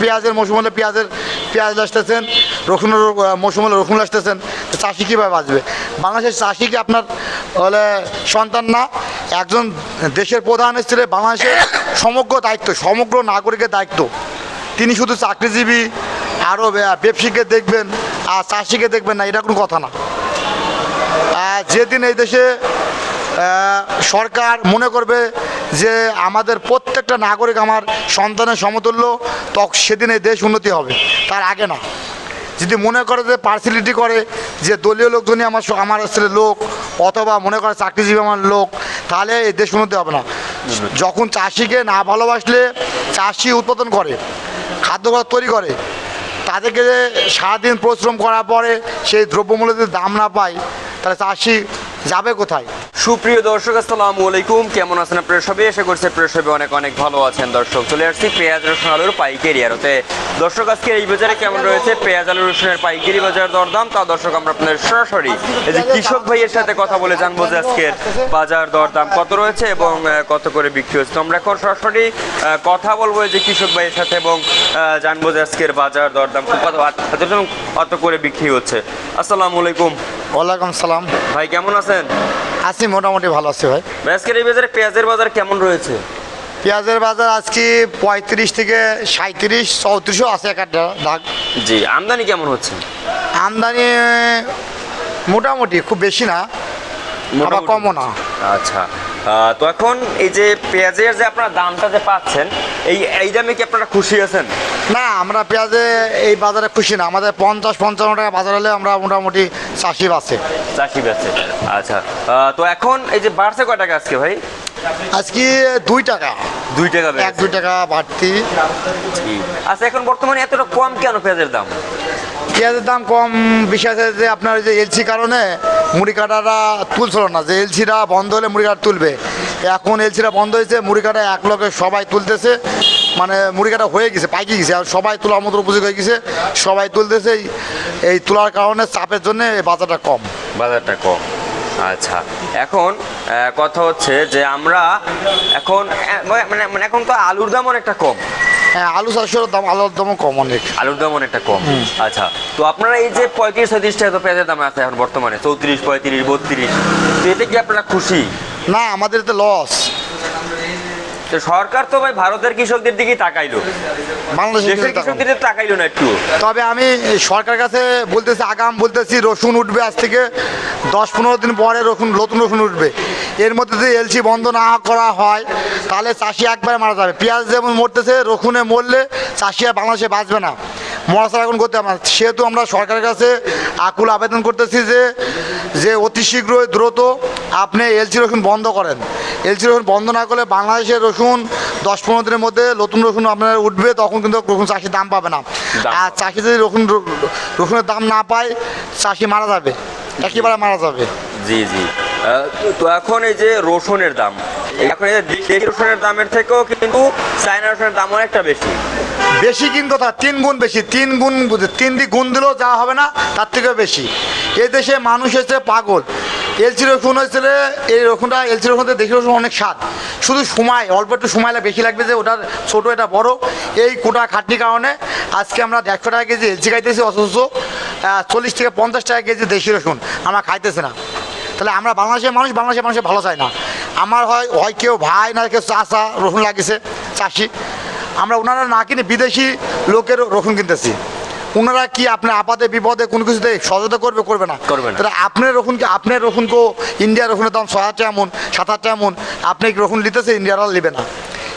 পেঁয়াজের মৌসুম হলে পেঁয়াজ আসতেছেন, রসুনের মৌসুম হলে রসুন আসতেছেন, চাষি কীভাবে বাঁচবে? বাংলাদেশের চাষি কি আপনার হলে সন্তান না? একজন দেশের প্রধান ছেলে বাংলাদেশের সমগ্র দায়িত্ব, সমগ্র নাগরিকের দায়িত্ব। তিনি শুধু চাকরিজীবী আরও ব্যবসায়ীকে দেখবেন আর চাষিকে দেখবেন না, এটা কোনো কথা না। যেদিন এই দেশে সরকার মনে করবে যে আমাদের প্রত্যেকটা নাগরিক আমার সন্তানের সমতুল্য, তখন সেদিন এই দেশ উন্নতি হবে, তার আগে না। যদি মনে করে যে পার্সিয়ালিটি করে যে দলীয় লোকজনই আমার ছেলে লোক, অথবা মনে করে চাকরিজীবী আমার লোক, তাহলে এই দেশ উন্নতি হবে না। যখন চাষিকে না ভালোবাসলে, চাষি উৎপাদন করে, খাদ্যঘর তৈরি করে, তাদেরকে সারাদিন পরিশ্রম করার পরে সেই দ্রব্যমূল্যের যদি দাম না পায়, তাহলে চাষি যাবে কোথায়? সুপ্রিয় দর্শক, আসসালামু আলাইকুম। কেমন আছেন আপনারা সবাই? আশা করছি আপনারা সবাই অনেক অনেক ভালো আছেন। দর্শক, চলে আসছি পেঁয়াজ রসুন আলুর পাইকারি আড়তে। দর্শক, আজকে এই বাজারে কেমন রয়েছে পেঁয়াজ আলু রসুনের পাইকারি বাজার দরদাম, তা দর্শক আমরা আপনাদের সরাসরি এই যে কৃষক ভাইয়ের সাথে কথা বলে জানবো যে আজকের বাজার দরদাম কত রয়েছে এবং কত করে বিক্রি হচ্ছে। তো আমরা এখন সরাসরি কথা বলবো এই যে কৃষক ভাইয়ের সাথে এবং জানবো যে আজকের বাজার দরদাম কত করে বিক্রি হচ্ছে। আসসালামু আলাইকুম। ওয়ালাইকুম সালাম। ভাই কেমন আছেন? আছি, মোটামুটি ভালো আছি ভাই। আজকের এই বাজারে পেঁয়াজের বাজার কেমন রয়েছে? পেঁয়াজের বাজার আজকে 35 থেকে 37, 34ও আছে এক একটা দাগ। জি, আমদানি কেমন হচ্ছে? আমদানি মোটামুটি, খুব বেশি না, আবার কমও না। আচ্ছা, তো এখন এই যে পেঁয়াজের যে আপনারা দামটা যে পাচ্ছেন, এই দামে কি আপনারা খুশি আছেন? না, আমরা পেঁয়াজে এই বাজারে খুশি না। আমাদের 50-55 টাকা বাজার হলে আমরা মোটামুটি চাষি বাঁচে। চাষি বেচে। আচ্ছা, তো এখন এই যে বাড়ছে কয় টাকা আজকে ভাই? আজকে 2 টাকা, 2 টাকা 1-2 টাকা বাড়তি। আচ্ছা, এখন বর্তমানে এতটা কম কেন পেঁয়াজের দাম? পেঁয়াজের দাম কম বিশেষ যে আপনার যে এলসি কারণে মুড়ি কাটারা তুলছিল না, যে এলসিটা বন্ধ হলে মুড়ি কাটা তুলবে। এখন এলসিটা বন্ধ হয়েছে, মুড়ি কাটা এক লগে সবাই তুলতেছে, মানে মুড়ি কাটা হয়ে গেছে, পাইকে গেছে, আর সবাই তোলার মতো উপযোগী হয়ে গেছে, সবাই তুলতেছে। এই তোলার কারণে চাপের জন্য এই বাজারটা কম। বাজারটা কম। আচ্ছা, এখন কথা হচ্ছে যে আমরা এখন মানে এখন তো আলুর দাম অনেকটা কম। হ্যাঁ, আলু চাষের দাম, আলুর দামও কম অনেক। আলুর দাম অনেকটা কম। আচ্ছা, তো আপনারা এই যে 35-37 টাকা তো পেঁয়াজের দাম আছে এখন বর্তমানে, 34, 35, 32, তো এতে কি আপনারা খুশি? না, আমাদের তো লস। তো সরকার তো ভাই ভারতের কৃষকদের দিকে তাকাইলো, বাংলাদেশের কৃষকদের দিকে তাকাইলো না একটু। তবে আমি সরকার কাছে বলতেছি, আগাম বলতেছি, রসুন উঠবে আজ থেকে 10-15 দিন পরে নতুন রসুন উঠবে। এর মধ্যে যদি এলসি বন্ধ না করা হয়, তাহলে চাষি একবারে মারা যাবে। পেঁয়াজ যেমন মরতেছে, রসুনে মরলে চাষি আর বাংলাদেশে বাঁচবে না, মরাছাড়া এখন করতে হবে না। সেহেতু আমরা সরকারের কাছে আকুল আবেদন করতেছি যে অতি শীঘ্রই দ্রুত আপনি এলসি রসুন বন্ধ করেন। এলসি রসুন বন্ধ না করলে বাংলাদেশের রসুন 10-15 দিনের মধ্যে নতুন রসুন আপনার উঠবে, তখন কিন্তু রসুন চাষি দাম পাবে না। আর চাষি যদি রসুনের দাম না পায়, চাষি মারা যাবে, একেবারে মারা যাবে। জি জি। তো এখন এই যে রসুনের দাম, এখন এই দেশি রসুনের দামের থেকেও কিন্তু চায়না রসুনের দাম অনেকটা বেশি, কিন্তু তার 3 গুণ বেশি, 3 গুণ দিলেও যা হবে না, তার থেকেও বেশি। এ দেশে মানুষ হচ্ছে পাগল। এলসি রসুন হয়েছিল, এই রসুনটা এলসি রসুনতে দেশি রসুন অনেক স্বাদ, শুধু সময় অল্প একটু সময় বেশি লাগবে, যে ওটার ছোটো এটা বড়, এই কোটা খাটনির কারণে আজকে আমরা 150 টাকা কেজি এলসি খাইতেছি, অথচ 40 থেকে 50 টাকা কেজি দেশি রসুন আমরা খাইতেছি না। তাহলে আমরা বাংলাদেশের মানুষ ভালো চায় না। আমার হয় কেউ ভাই না কেউ চাষা রসুন লাগিয়েছে, চাষি, আমরা ওনারা না কিনে বিদেশি লোকের রসুন কিনতেছি। ওনারা কি আপনার আপাতে বিপদে কোনো কিছুতে সহযোগিতা করবে না। তাহলে আপনার রসুনকে ইন্ডিয়ার রসুনের দাম 6,000 টাকা এমন, 7,000 টাকা এমন, আপনি রসুন নিতেছে, ইন্ডিয়ারা নেবে না।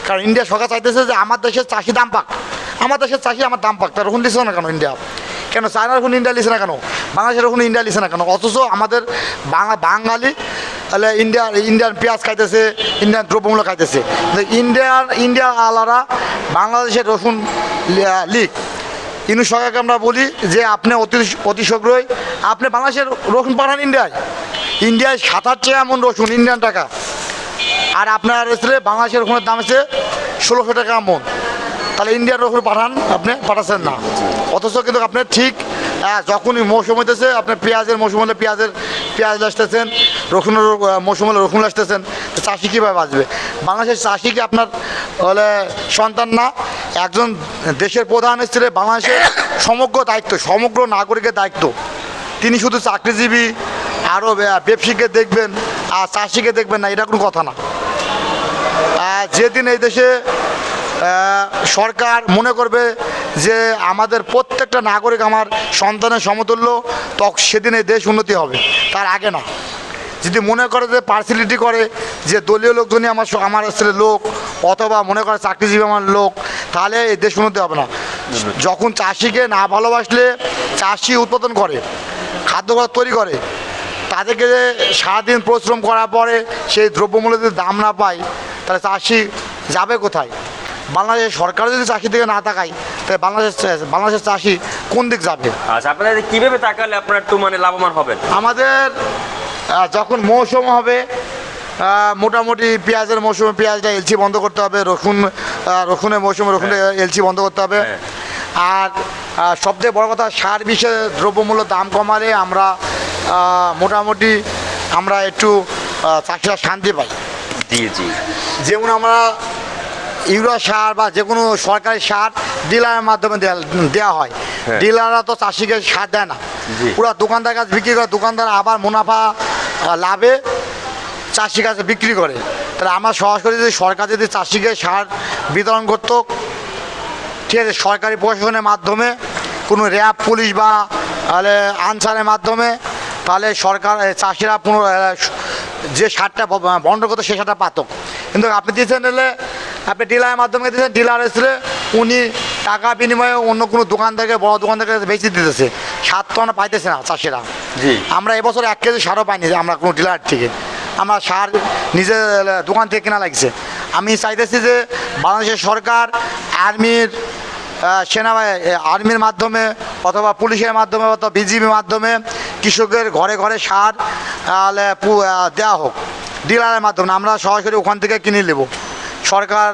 কারণ ইন্ডিয়া সরকার চাইতেছে যে আমার দেশের চাষি দাম পাক, আমার দেশের চাষি আমার দাম পাক। তার রসুন দিচ্ছে না কেন ইন্ডিয়া? কেন চায়না রসুন ইন্ডিয়া লিছে না কেন? বাংলাদেশের রসুন ইন্ডিয়া লিছে না কেন? অথচ আমাদের বাঙালি তাহলে ইন্ডিয়ান পেঁয়াজ খাইতেছে, ইন্ডিয়ান দ্রব্যমূল্য খাইতেছে। ইন্ডিয়ার আলারা বাংলাদেশের রসুন লিক। ইনু সরকারকে আমরা বলি যে আপনি অতি শীঘ্রই আপনি বাংলাদেশের রসুন পাঠান ইন্ডিয়ায় 7,000 টাকা এমন রসুন, ইন্ডিয়ান টাকা। আর আপনার বাংলাদেশের রসুনের দাম আছে 1,600 টাকা এমন। তাহলে ইন্ডিয়ার রসুন আপনি পাঠাচ্ছেন না, অথচ কিন্তু আপনি ঠিক হ্যাঁ, যখনই মৌসুম হইতেছে আপনার পেঁয়াজের মৌসুম হলে পেঁয়াজ আসতেছেন, রসুনের মৌসুম হলে রসুন আসতেছেন, তো চাষি কীভাবে বাঁচবে? বাংলাদেশের চাষি কি আপনার হলে সন্তান না? একজন দেশের প্রধান ছেলে বাংলাদেশের সমগ্র দায়িত্ব, সমগ্র নাগরিকের দায়িত্ব। তিনি শুধু চাকরিজীবী আরও ব্যবসায়ীকে দেখবেন আর চাষিকে দেখবেন না, এটা কোনো কথা না। যেদিন এই দেশে সরকার মনে করবে যে আমাদের প্রত্যেকটা নাগরিক আমার সন্তানের সমতুল্য, তখন সেদিন এই দেশ উন্নতি হবে, তার আগে না। যদি মনে করে যে পার্সিয়ালিটি করে যে দলীয় লোকজনই আমার ছেলে লোক, অথবা মনে করে চাকরিজীবী আমার লোক, তাহলে এই দেশ উন্নতি হবে না। যখন চাষিকে না ভালোবাসলে, চাষি উৎপাদন করে, খাদ্যঘর তৈরি করে, তাদেরকে সারাদিন পরিশ্রম করার পরে সেই দ্রব্যমূল্যের যদি দাম না পায়, তাহলে চাষি যাবে কোথায়? বাংলাদেশের সরকার যদি চাষি দিকে না তাকায়, তাহলে বাংলাদেশের চাষি কোন দিক যাবে? আচ্ছা, আপনাদের কীভাবে তাকালে আপনার একটু মানে লাভবান হবেন? আমাদের যখন মৌসুম হবে, মোটামুটি পেঁয়াজের মৌসুমে পেঁয়াজটা এলসি বন্ধ করতে হবে, রসুনের মৌসুমে রসুনের এলসি বন্ধ করতে হবে। আর সবচেয়ে বড় কথা, সার বিষয়ে দ্রব্যমূল্য দাম কমালে আমরা মোটামুটি একটু চাষিরা শান্তি পাই। জি জি। যেমন আমরা ইউরিয়া সার বা যে কোনো সরকারি সার ডিলারের মাধ্যমে দেওয়া হয়, ডিলাররা তো চাষিকে সার দেয় না, পুরো দোকানদার কাছে বিক্রি করে, দোকানদার আবার মুনাফা লাভে চাষির কাছে বিক্রি করে। তাহলে আমরা সরাসরি যদি সরকার যদি চাষিকে সার বিতরণ করতো, ঠিক আছে, সরকারি প্রশাসনের মাধ্যমে, কোনো র্যাব পুলিশ বা তাহলে আনসারের মাধ্যমে, তাহলে সরকার চাষিরা যে সারটা বন্ধ করতো সে সারটা পাত। কিন্তু আপনি দিয়েছেন এলে আপনি ডিলারের মাধ্যমে দিয়েছেন, ডিলার এসে উনি টাকা বিনিময়ে অন্য কোনো দোকানদারকে, বড় দোকানদারকে বেশি দিতেছে, সার তো আমরা পাইতেছে না চাষিরা। আমরা এবছর 1 কেজি সারও পাইনি আমরা কোনো ডিলার থেকে, আমরা সার নিজে দোকান থেকে কেনা লাগছে। আমি চাইতেছি যে বাংলাদেশের সরকার আর্মির মাধ্যমে অথবা পুলিশের মাধ্যমে অথবা বিজিবির মাধ্যমে কৃষকের ঘরে ঘরে সার দেওয়া হোক, ডিলারের মাধ্যমে আমরা সরাসরি ওখান থেকে কিনে নেব, সরকার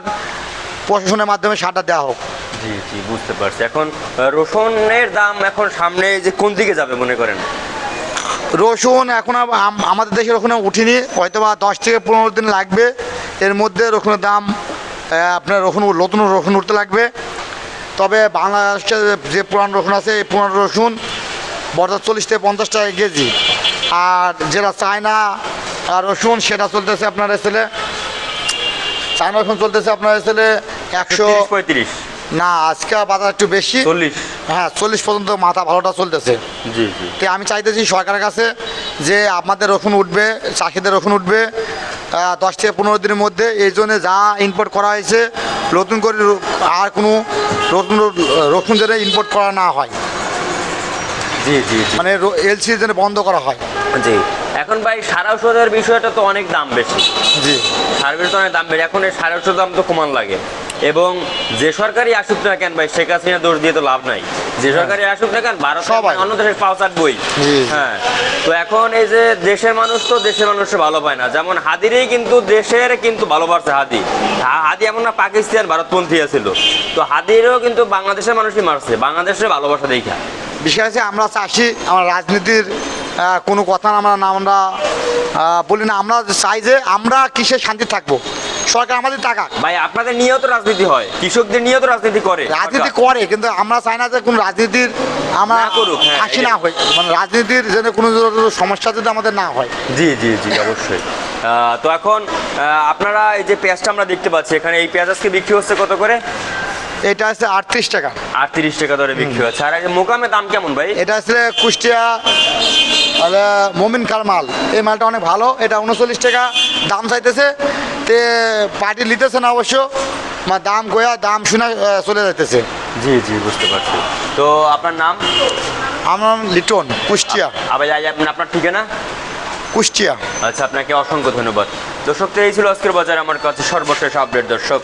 প্রশাসনের মাধ্যমে সারটা দেওয়া হোক। জি জি, বুঝতে পারছি। এখন রসুনের দাম এখন সামনে যে কোন দিকে যাবে মনে করেন? রসুন এখন আমাদের দেশে রসুন উঠিনি, হয়তো বা 10 থেকে 15 দিন লাগবে, এর মধ্যে রসুনের দাম আপনার নতুন রসুন উঠতে লাগবে। তবে বাংলাদেশে যে পুরানো রসুন আছে, এই পুরানো রসুন বর্তমান 40 থেকে 50 টাকা কেজি, আর যেটা চায়না রসুন সেটা চলতেছে আপনার চায়না রসুন চলতেছে আপনার 135 না, আজকে বাজার একটু বেশি, 40। হ্যাঁ, 40 পর্যন্ত মাথা ভালোটা চলতেছে। জি জি। তো আমি চাইতেছি সরকারের কাছে যে আমাদের রসুন উঠবে, চাষিদের রসুন উঠবে 10 থেকে 15 দিনের মধ্যে। এই জন্য যা ইম্পোর্ট করা হয়েছে, নতুন করে আর কোনো রসুন যেন ইম্পোর্ট করা না হয়। জি জি, মানে এলসি যেন বন্ধ করা হয়। জি। এখন ভাই সার ঔষধের বিষয়টা তো অনেক দাম বেশি। জি, সার তো অনেক দাম বেশি, এখন এই সার ঔষধের দাম তো কমান লাগে। এবং যে সরকারি আসুক না কেন ভাই, শেখ হাসিনা দোষ দিয়ে তো লাভ নাই। যে সরকারি আসুক না কেন, ভারত সবাই অন্য দেশের পাও চাটবই। হ্যাঁ, তো এখন এই যে দেশের মানুষ তো দেশের মানুষের ভালো পায় না। যেমন হাদিরই কিন্তু দেশের কিন্তু ভালোবাসে। হাদি এমন না পাকিস্তান ভারতপন্থী ছিল, তো হাদিরও কিন্তু বাংলাদেশের মানুষই মারছে, বাংলাদেশের ভালোবাসা দেখা। বিশেষ করে আমরা চাষি, আমরা রাজনীতির কোনো কথা আমরা বলি না। আমরা চাই যে আমরা কিসে শান্তি থাকবো, সরকার আমাদের টাকা। ভাই আপনাদের নিয়েও তো রাজনীতি হয়, কৃষকদের নিয়েও তো রাজনীতি করে, কিন্তু আমরা চাই না যে কোনো রাজনীতির আমরা হাসি না হয়, মানে রাজনীতির যেন কোনো সমস্যা যদি আমাদের না হয়। জি জি জি, অবশ্যই। তো এখন আপনারা এই যে পেঁয়াজটা আমরা দেখতে পাচ্ছি এখানে, এই পেঁয়াজ আজকে বিক্রি হচ্ছে কত করে? এটা আছে 38 টাকা। 38 টাকা দরে বিক্রি হচ্ছে। আর মোকামে দাম কেমন ভাই? এটা আছে কুষ্টিয়া মমিন কার মাল, এই মালটা অনেক ভালো। এটা 39 টাকা দাম চাইতেছে, তে পার্টি নিতেছে না অবশ্য, দাম দাম শুনে চলে যাইতেছে। জি জি, বুঝতে পারছি। তো আপনার নাম? আমার নাম লিটন, কুষ্টিয়া। আপনার ঠিকানা? কুষ্টিয়া। আচ্ছা, আপনাকে অসংখ্য ধন্যবাদ। দর্শক, তো এই ছিল আজকের বাজার আমার কাছে সর্বশেষ আপডেট। দর্শক।